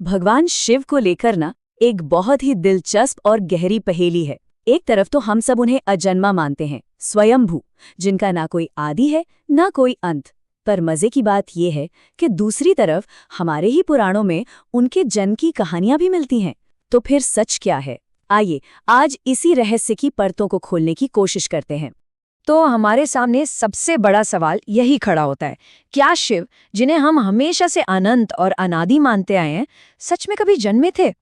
भगवान शिव को लेकर ना एक बहुत ही दिलचस्प और गहरी पहेली है। एक तरफ तो हम सब उन्हें अजन्मा मानते हैं, स्वयंभू, जिनका ना कोई आदि है ना कोई अंत। पर मजे की बात यह है कि दूसरी तरफ हमारे ही पुराणों में उनके जन्म की कहानियां भी मिलती हैं। तो फिर सच क्या है? आइए आज इसी रहस्य की परतों को खोलने की कोशिश करते हैं। तो हमारे सामने सबसे बड़ा सवाल यही खड़ा होता है, क्या शिव, जिन्हें हम हमेशा से अनंत और अनादि मानते आए हैं, सच में कभी जन्मे थे?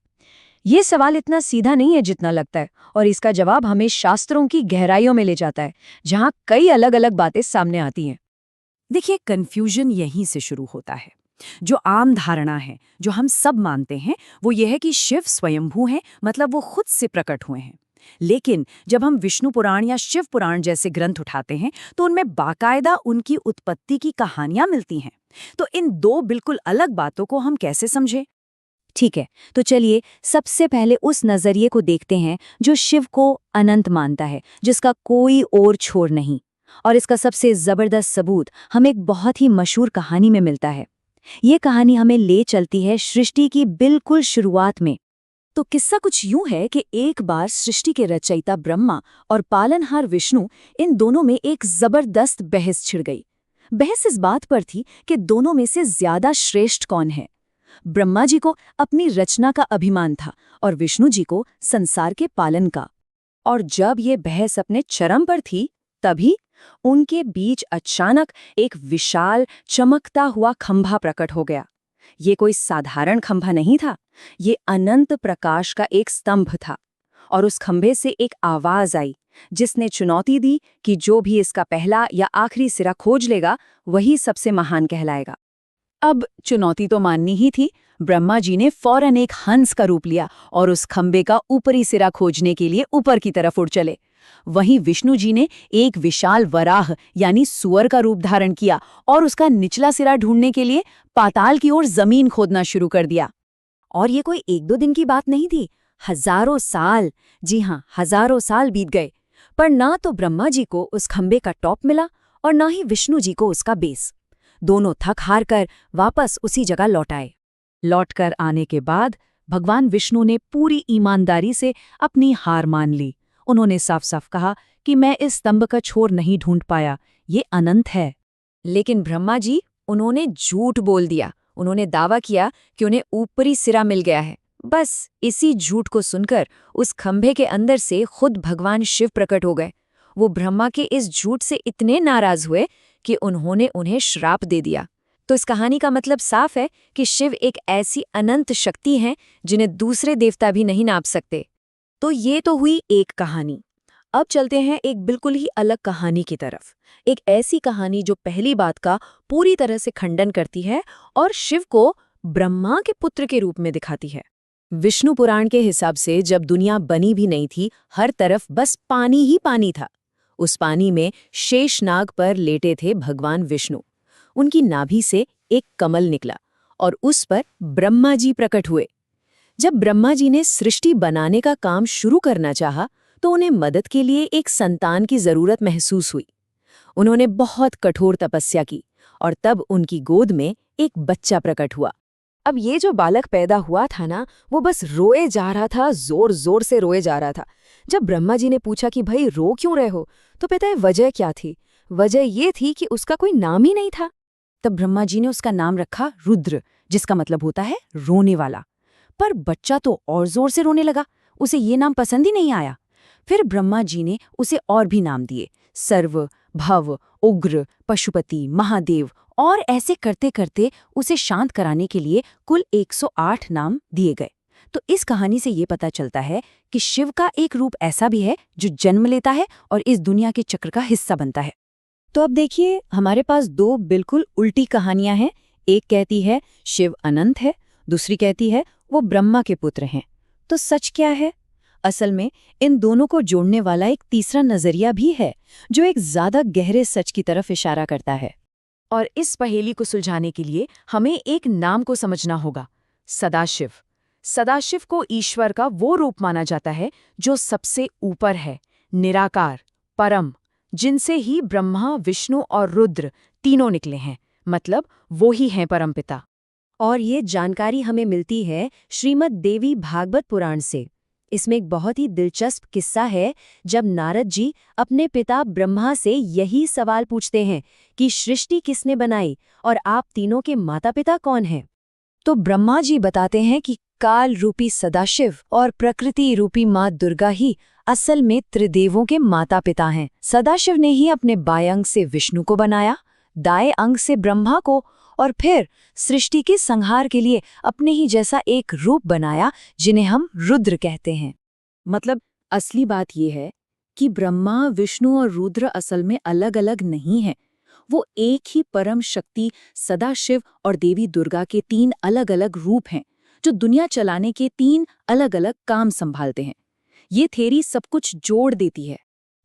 ये सवाल इतना सीधा नहीं है जितना लगता है, और इसका जवाब हमें शास्त्रों की गहराइयों में ले जाता है, जहाँ कई अलग अलग बातें सामने आती हैं। देखिए, कंफ्यूजन यहीं से शुरू होता है। जो आम धारणा है, जो हम सब मानते हैं, वो ये है कि शिव स्वयंभू हैं, मतलब वो खुद से प्रकट हुए हैं। लेकिन जब हम विष्णु पुराण या शिव पुराण जैसे ग्रंथ उठाते हैं, तो उनमें बाकायदा उनकी उत्पत्ति की कहानियां मिलती हैं। तो इन दो बिल्कुल अलग बातों को हम कैसे समझें? ठीक है, तो चलिए सबसे पहले उस नजरिए को देखते हैं जो शिव को अनंत मानता है, जिसका कोई और छोर नहीं। और इसका सबसे जबरदस्त सबूत हमें एक बहुत ही मशहूर कहानी में मिलता है। ये कहानी हमें ले चलती है सृष्टि की बिल्कुल शुरुआत में। तो किस्सा कुछ यूं है कि एक बार सृष्टि के रचयिता ब्रह्मा और पालनहार विष्णु, इन दोनों में एक जबरदस्त बहस छिड़ गई। बहस इस बात पर थी कि दोनों में से ज्यादा श्रेष्ठ कौन है। ब्रह्मा जी को अपनी रचना का अभिमान था और विष्णु जी को संसार के पालन का। और जब ये बहस अपने चरम पर थी, तभी उनके बीच अचानक एक विशाल चमकता हुआ खंभा प्रकट हो गया। ये कोई साधारण खंभा नहीं था, ये अनंत प्रकाश का एक स्तंभ था। और उस खंभे से एक आवाज आई, जिसने चुनौती दी कि जो भी इसका पहला या आखिरी सिरा खोज लेगा, वही सबसे महान कहलाएगा। अब चुनौती तो माननी ही थी। ब्रह्मा जी ने फौरन एक हंस का रूप लिया और उस खंबे का ऊपरी सिरा खोजने के लिए ऊपर की तरफ उड़ चले। वहीं विष्णु जी ने एक विशाल वराह यानी सुअर का रूप धारण किया और उसका निचला सिरा ढूंढने के लिए पाताल की ओर जमीन खोदना शुरू कर दिया। और ये कोई एक दो दिन की बात नहीं थी, हजारों साल, जी हाँ, हजारों साल बीत गए। पर ना तो ब्रह्मा जी को उस खंबे का टॉप मिला और ना ही विष्णु जी को उसका बेस। दोनों थक हार कर वापस उसी जगह लौट आए। लौटकर आने के बाद भगवान विष्णु ने पूरी ईमानदारी से अपनी हार मान ली। उन्होंने साफ साफ कहा कि मैं इस स्तंभ का छोर नहीं ढूंढ पाया, ये अनंत है। लेकिन ब्रह्मा जी, उन्होंने झूठ बोल दिया। उन्होंने दावा किया कि उन्हें ऊपरी सिरा मिल गया है। बस इसी झूठ को सुनकर उस खंभे के अंदर से खुद भगवान शिव प्रकट हो गए। वो ब्रह्मा के इस झूठ से इतने नाराज हुए कि उन्होंने उन्हें श्राप दे दिया। तो इस कहानी का मतलब साफ है कि शिव एक ऐसी अनंत शक्ति हैं जिन्हें दूसरे देवता भी नहीं नाप सकते। तो ये तो हुई एक कहानी। अब चलते हैं एक बिल्कुल ही अलग कहानी की तरफ। एक ऐसी कहानी जो पहली बात का पूरी तरह से खंडन करती है और शिव को ब्रह्मा के पुत्र के रूप में दिखाती है। विष्णु पुराण के हिसाब से जब दुनिया बनी भी नहीं थी, हर तरफ बस पानी ही पानी था। उस पानी में शेषनाग पर लेटे थे भगवान विष्णु। उनकी नाभि से एक कमल निकला और उस पर ब्रह्मा जी प्रकट हुए। जब ब्रह्मा जी ने सृष्टि बनाने का काम शुरू करना चाहा, तो उन्हें मदद के लिए एक संतान की जरूरत महसूस हुई। उन्होंने बहुत कठोर तपस्या की और तब उनकी गोद में एक बच्चा प्रकट हुआ। अब ये जो बालक पैदा हुआ था ना, वो बस रोए जा रहा था, जोर जोर से रोए जा रहा था। जब ब्रह्मा जी ने पूछा कि भाई रो क्यों रहे हो, तो पता है वजह क्या थी? वजह ये थी कि उसका कोई नाम ही नहीं था। तब ब्रह्मा जी ने उसका नाम रखा रुद्र, जिसका मतलब होता है रोने वाला। पर बच्चा तो और जोर से रोने लगा, उसे ये नाम पसंद ही नहीं आया। फिर ब्रह्मा जी ने उसे और भी नाम दिए, सर्व, भव, उग्र, पशुपति, महादेव, और ऐसे करते करते उसे शांत कराने के लिए कुल 108 नाम दिए गए। तो इस कहानी से ये पता चलता है कि शिव का एक रूप ऐसा भी है जो जन्म लेता है और इस दुनिया के चक्र का हिस्सा बनता है। तो अब देखिए, हमारे पास दो बिल्कुल उल्टी कहानियां हैं। एक कहती है शिव अनंत है, दूसरी कहती है वो ब्रह्मा के पुत्र हैं। तो सच क्या है? असल में इन दोनों को जोड़ने वाला एक तीसरा नजरिया भी है, जो एक ज्यादा गहरे सच की तरफ इशारा करता है। और इस पहेली को सुलझाने के लिए हमें एक नाम को समझना होगा, सदाशिव। सदाशिव को ईश्वर का वो रूप माना जाता है जो सबसे ऊपर है, निराकार, परम, जिनसे ही ब्रह्मा, विष्णु और रुद्र तीनों निकले हैं, मतलब वो ही हैं परमपिता। और ये जानकारी हमें मिलती है श्रीमद् देवी भागवत पुराण से। इसमें एक बहुत ही दिलचस्प किस्सा है जब नारद जी अपने पिता ब्रह्मा से यही सवाल पूछते हैं कि सृष्टि किसने बनाई और आप तीनों के माता पिता कौन हैं। तो ब्रह्मा जी बताते हैं कि काल रूपी सदाशिव और प्रकृति रूपी माँ दुर्गा ही असल में त्रिदेवों के माता पिता हैं। सदाशिव ने ही अपने बाएं अंग से विष्णु को बनाया, दाएं अंग से ब्रह्मा को, और फिर सृष्टि के संहार के लिए अपने ही जैसा एक रूप बनाया जिन्हें हम रुद्र कहते हैं। मतलब असली बात यह है कि ब्रह्मा, विष्णु और रुद्र असल में अलग अलग नहीं हैं। वो एक ही परम शक्ति सदाशिव और देवी दुर्गा के 3 अलग अलग रूप हैं जो दुनिया चलाने के 3 अलग अलग काम संभालते हैं। ये थ्योरी सब कुछ जोड़ देती है।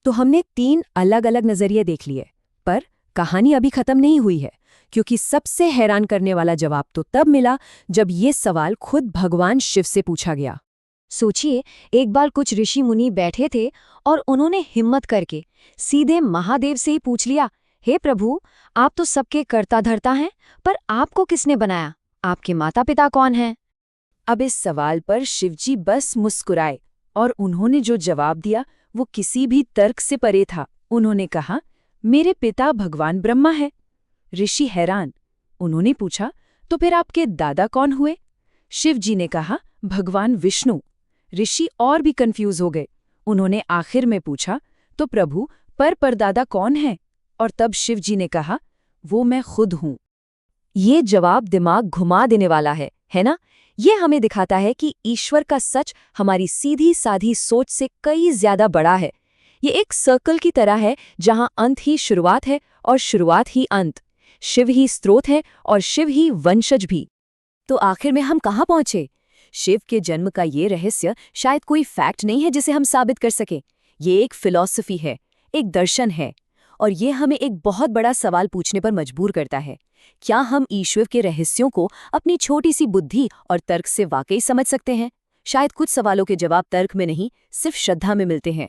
तो हमने 3 अलग अलग नजरिए देख लिए, पर कहानी अभी खत्म नहीं हुई है, क्योंकि सबसे हैरान करने वाला जवाब तो तब मिला जब ये सवाल खुद भगवान शिव से पूछा गया। सोचिए, एक बार कुछ ऋषि मुनि बैठे थे और उन्होंने हिम्मत करके सीधे महादेव से ही पूछ लिया, हे प्रभु, आप तो सबके कर्ता धर्ता हैं, पर आपको किसने बनाया? आपके माता पिता कौन हैं? अब इस सवाल पर शिवजी बस मुस्कुराए और उन्होंने जो जवाब दिया वो किसी भी तर्क से परे था। उन्होंने कहा, मेरे पिता भगवान ब्रह्मा है। ऋषि हैरान। उन्होंने पूछा, तो फिर आपके दादा कौन हुए? शिवजी ने कहा, भगवान विष्णु। ऋषि और भी कंफ्यूज हो गए। उन्होंने आखिर में पूछा, तो प्रभु परदादा कौन है? और तब शिवजी ने कहा, वो मैं खुद हूं। ये जवाब दिमाग घुमा देने वाला है ना? ये हमें दिखाता है कि ईश्वर का सच हमारी सीधी साधी सोच से कई ज्यादा बड़ा है। ये एक सर्कल की तरह है जहां अंत ही शुरुआत है और शुरुआत ही अंत। शिव ही स्रोत है और शिव ही वंशज भी। तो आखिर में हम कहाँ पहुंचे? शिव के जन्म का ये रहस्य शायद कोई फैक्ट नहीं है जिसे हम साबित कर सकें। ये एक फिलॉसफी है, एक दर्शन है, और ये हमें एक बहुत बड़ा सवाल पूछने पर मजबूर करता है। क्या हम ईश्वर के रहस्यों को अपनी छोटी सी बुद्धि और तर्क से वाकई समझ सकते हैं? शायद कुछ सवालों के जवाब तर्क में नहीं, सिर्फ श्रद्धा में मिलते हैं।